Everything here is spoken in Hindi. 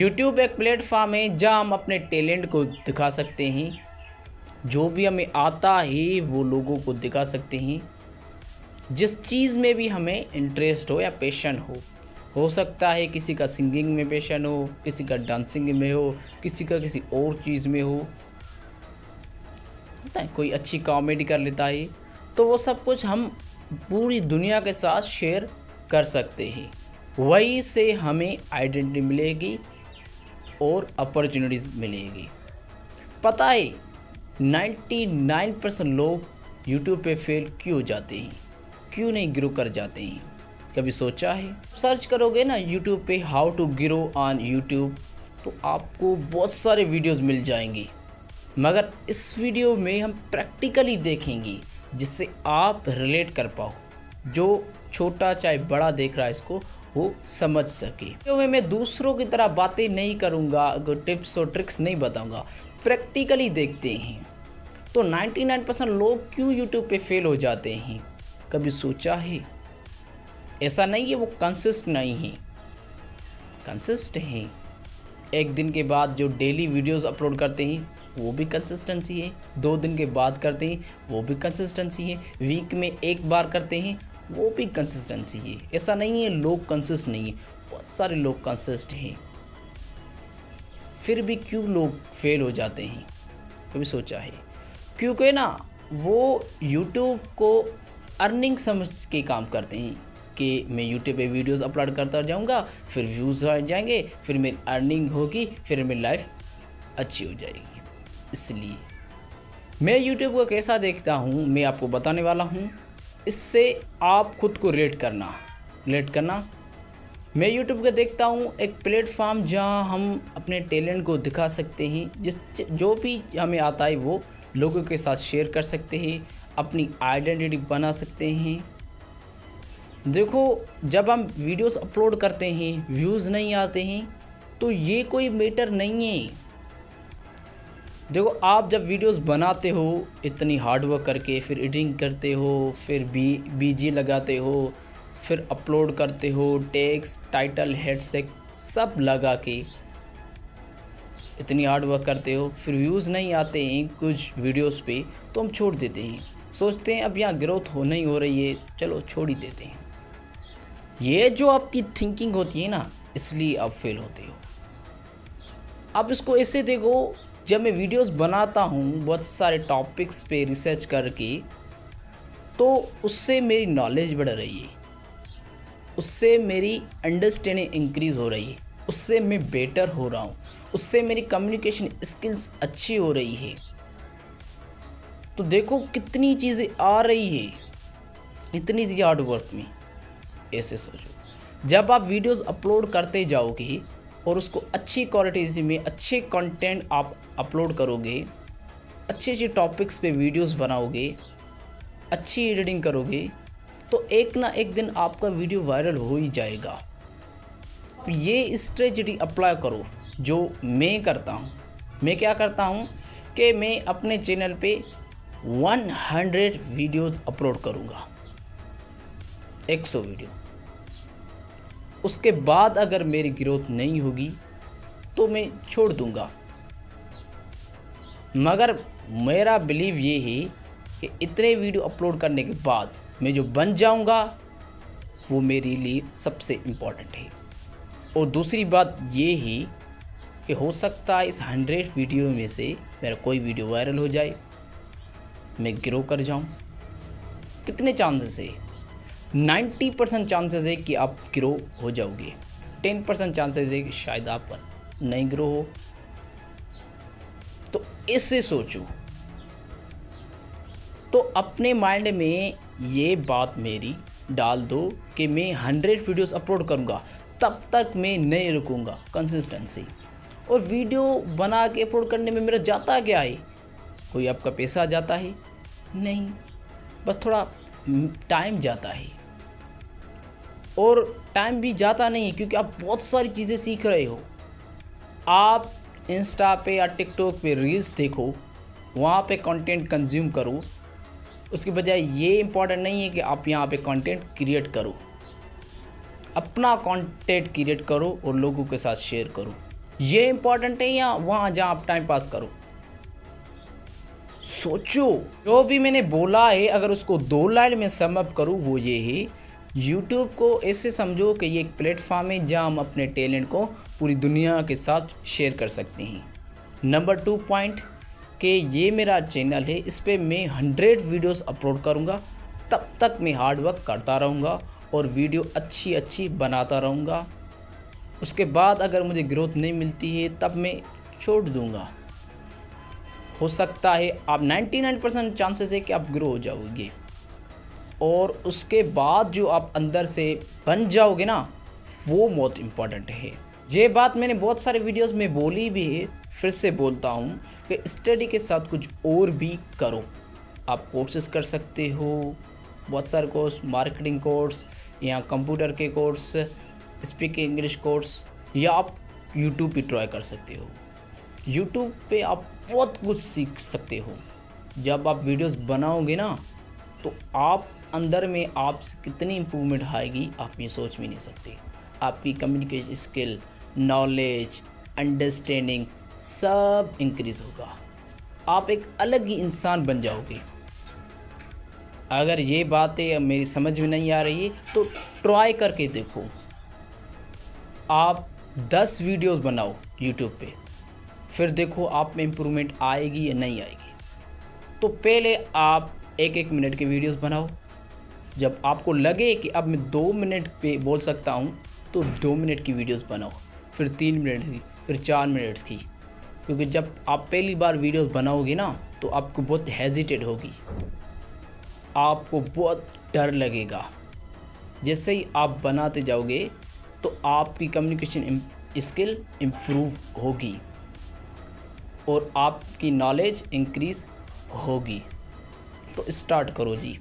यूट्यूब एक प्लेटफॉर्म है जहां हम अपने टैलेंट को दिखा सकते हैं। जो भी हमें आता है वो लोगों को दिखा सकते हैं। जिस चीज़ में भी हमें इंटरेस्ट हो या पैशन हो सकता है किसी का सिंगिंग में पैशन हो, किसी का डांसिंग में हो, किसी का किसी और चीज़ में होता है कोई अच्छी कॉमेडी कर लेता है। तो वो सब कुछ हम पूरी दुनिया के साथ शेयर कर सकते हैं। वहीं से हमें आइडेंटिटी मिलेगी और अपॉर्चुनिटीज़ मिलेगी। पता है 99% लोग यूट्यूब पे फेल क्यों हो जाते हैं, क्यों नहीं ग्रो कर जाते हैं? कभी सोचा है? सर्च करोगे ना यूट्यूब पे how to grow on YouTube तो आपको बहुत सारे वीडियोस मिल जाएंगे, मगर इस वीडियो में हम प्रैक्टिकली देखेंगे जिससे आप रिलेट कर पाओ। जो छोटा चाहे बड़ा देख रहा है इसको वो समझ सके। तो मैं दूसरों की तरह बातें नहीं करूँगा, टिप्स और ट्रिक्स नहीं बताऊँगा, प्रैक्टिकली देखते हैं। तो 99% लोग क्यों यूट्यूब पे फेल हो जाते हैं, कभी सोचा है? ऐसा नहीं है वो कंसिस्ट नहीं है, कंसिस्ट हैं। एक दिन के बाद जो डेली वीडियोस अपलोड करते हैं वो भी कंसिस्टेंसी है, 2 दिन के बाद करते हैं वो भी कंसिस्टेंसी है, वीक में एक बार करते हैं वो भी कंसिस्टेंसी है। ऐसा नहीं है लोग कंसिस्ट नहीं है, बहुत सारे लोग कंसिस्ट हैं। फिर भी क्यों लोग फेल हो जाते हैं, कभी सोचा है? क्योंकि ना वो यूट्यूब को अर्निंग समझ के काम करते हैं कि मैं यूट्यूब पे वीडियोस अपलोड करता जाऊंगा, फिर व्यूज़ आ जाएंगे, फिर मेरी अर्निंग होगी, फिर मेरी लाइफ अच्छी हो जाएगी। इसलिए मैं यूट्यूब को कैसा देखता हूँ मैं आपको बताने वाला हूँ। इससे आप खुद को रिलेट करना। मैं यूट्यूब को देखता हूँ एक प्लेटफॉर्म जहाँ हम अपने टैलेंट को दिखा सकते हैं। जो भी हमें आता है वो लोगों के साथ शेयर कर सकते हैं, अपनी आइडेंटिटी बना सकते हैं। देखो जब हम वीडियोस अपलोड करते हैं व्यूज़ नहीं आते हैं तो ये कोई मैटर नहीं है। देखो आप जब वीडियोस बनाते हो इतनी हार्ड वर्क करके, फिर एडिटिंग करते हो, फिर बीजी लगाते हो, फिर अपलोड करते हो, टेक्स्ट टाइटल हेडसेट सब लगा के इतनी हार्ड वर्क करते हो, फिर व्यूज़ नहीं आते हैं कुछ वीडियोस पे तो हम छोड़ देते हैं। सोचते हैं अब यहाँ ग्रोथ नहीं हो रही है, चलो छोड़ ही देते हैं। ये जो आपकी थिंकिंग होती है ना, इसलिए आप फेल होते हो। आप इसको ऐसे देखो, जब मैं वीडियोस बनाता हूँ बहुत सारे टॉपिक्स पे रिसर्च करके, तो उससे मेरी नॉलेज बढ़ रही है, उससे मेरी अंडरस्टैंडिंग इंक्रीज़ हो रही है, उससे मैं बेटर हो रहा हूँ, उससे मेरी कम्युनिकेशन स्किल्स अच्छी हो रही है। तो देखो कितनी चीज़ें आ रही है इतनी सी हार्ड वर्क में। ऐसे सोचो जब आप वीडियोस अपलोड करते जाओगे और उसको अच्छी क्वालिटी में अच्छे कंटेंट आप अपलोड करोगे, अच्छे टॉपिक्स पे वीडियोस बनाओगे, अच्छी एडिटिंग करोगे, तो एक ना एक दिन आपका वीडियो वायरल हो ही जाएगा। ये स्ट्रेटजी अप्लाई करो जो मैं करता हूँ। मैं क्या करता हूँ कि मैं अपने चैनल पे 100 वीडियोस अपलोड करूँगा, 100 वीडियो। उसके बाद अगर मेरी ग्रोथ नहीं होगी तो मैं छोड़ दूंगा। मगर मेरा बिलीव ये है कि इतने वीडियो अपलोड करने के बाद मैं जो बन जाऊंगा वो मेरे लिए सबसे इम्पोर्टेंट है। और दूसरी बात ये है कि हो सकता है इस 100 वीडियो में से मेरा कोई वीडियो वायरल हो जाए, मैं ग्रो कर जाऊं। कितने चांसेस है? 90% चांसेस है कि आप ग्रो हो जाओगे, 10% चांसेस है कि शायद आप नहीं ग्रो हो। तो इससे सोचो, तो अपने माइंड में ये बात मेरी डाल दो कि मैं 100 वीडियोस अपलोड करूँगा, तब तक मैं नहीं रुकूँगा। कंसिस्टेंसी और वीडियो बना के अपलोड करने में मेरा जाता क्या है? कोई आपका पैसा जाता है? नहीं, बस थोड़ा टाइम जाता है। और टाइम भी जाता नहीं है क्योंकि आप बहुत सारी चीज़ें सीख रहे हो। आप इंस्टा पे या टिकटॉक पे रील्स देखो, वहाँ पे कंटेंट कंज्यूम करो, उसके बजाय ये इम्पॉर्टेंट नहीं है कि आप यहाँ पे कंटेंट क्रिएट करो। अपना कंटेंट क्रिएट करो और लोगों के साथ शेयर करो, ये इम्पोर्टेंट है या वहाँ जहाँ आप टाइम पास करो? सोचो। जो भी मैंने बोला है अगर उसको 2 लाइन में सम अप करूँ वो ये है, यूट्यूब को ऐसे समझो कि ये एक प्लेटफॉर्म है जहाँ हम अपने टैलेंट को पूरी दुनिया के साथ शेयर कर सकते हैं। नंबर 2 पॉइंट कि ये मेरा चैनल है, इस पर मैं 100 वीडियोस अपलोड करूँगा, तब तक मैं हार्ड वर्क करता रहूँगा और वीडियो अच्छी बनाता रहूँगा। उसके बाद अगर मुझे ग्रोथ नहीं मिलती है तब मैं छोड़ दूँगा। हो सकता है आप 99% चांसेस है कि आप ग्रो हो जाओगे, और उसके बाद जो आप अंदर से बन जाओगे ना, वो बहुत इम्पॉर्टेंट है। ये बात मैंने बहुत सारे वीडियोस में बोली भी है, फिर से बोलता हूँ कि स्टडी के साथ कुछ और भी करो। आप कोर्सेज कर सकते हो, बहुत सारे कोर्स, मार्केटिंग कोर्स या कंप्यूटर के कोर्स, स्पीकिंग इंग्लिश कोर्स, या आप यूट्यूब पे ट्राई कर सकते हो। यूट्यूब पे आप बहुत कुछ सीख सकते हो। जब आप वीडियोस बनाओगे ना तो आप अंदर में आपसे कितनी इम्प्रूवमेंट आएगी आप ये सोच भी नहीं सकते। आपकी कम्युनिकेशन स्किल, नॉलेज, अंडरस्टैंडिंग सब इंक्रीज़ होगा। आप एक अलग ही इंसान बन जाओगे। अगर ये बातें मेरी समझ में नहीं आ रही है तो ट्राई करके देखो। आप 10 वीडियोस बनाओ यूट्यूब पे, फिर देखो आप में इम्प्रूवमेंट आएगी या नहीं आएगी। तो पहले आप 1-1 मिनट के वीडियोस बनाओ। जब आपको लगे कि अब मैं 2 मिनट पे बोल सकता हूँ तो 2 मिनट की वीडियोस बनाओ, फिर 3 मिनट की, फिर 4 मिनट की। क्योंकि जब आप पहली बार वीडियोस बनाओगे ना तो आपको बहुत हेजिटेट होगी, आपको बहुत डर लगेगा। जैसे ही आप बनाते जाओगे तो आपकी कम्युनिकेशन स्किल इम्प्रूव होगी और आपकी नॉलेज इंक्रीज़ होगी। तो स्टार्ट करो जी।